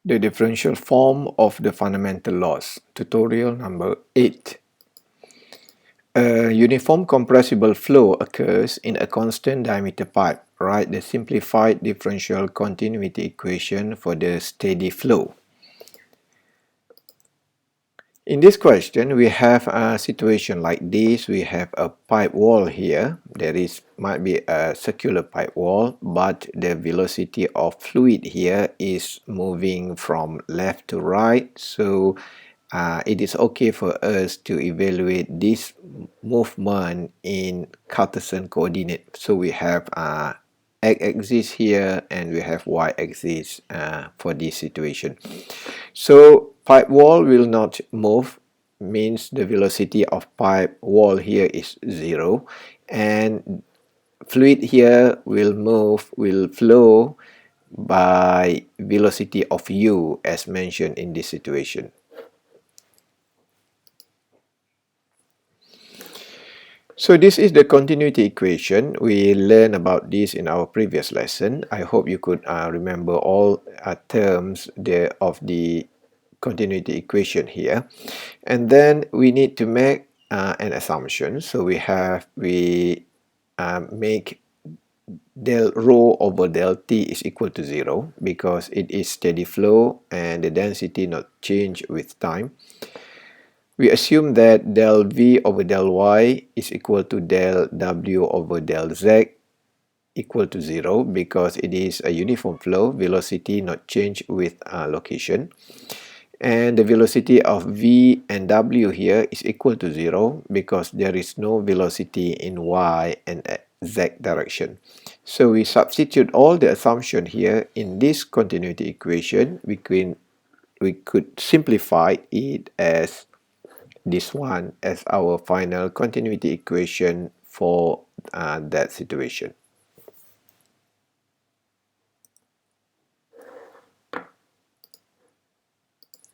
The differential form of the fundamental laws, tutorial number 8. A uniform compressible flow occurs in a constant diameter pipe. Write the simplified differential continuity equation for the steady flow. In this question, we have a situation like this. We have a pipe wall here. Might be a circular pipe wall, but the velocity of fluid here is moving from left to right. So it is okay for us to evaluate this movement in Cartesian coordinate. So we have x-axis here and we have y-axis for this situation. So pipe wall will not move, means the velocity of pipe wall here is 0, and fluid here will flow by velocity of u as mentioned in this situation. So this is the continuity equation. We learned about this in our previous lesson. I hope you could remember all terms of the continuity equation here. And then we need to make an assumption. So we make del rho over del t is equal to 0 because it is steady flow and the density not change with time. We assume that del v over del y is equal to del w over del z equal to 0 because it is a uniform flow, velocity not change with location. And the velocity of v and w here is equal to 0 because there is no velocity in y and z direction. So we substitute all the assumption here in this continuity equation. We could simplify it as this one as our final continuity equation for that situation.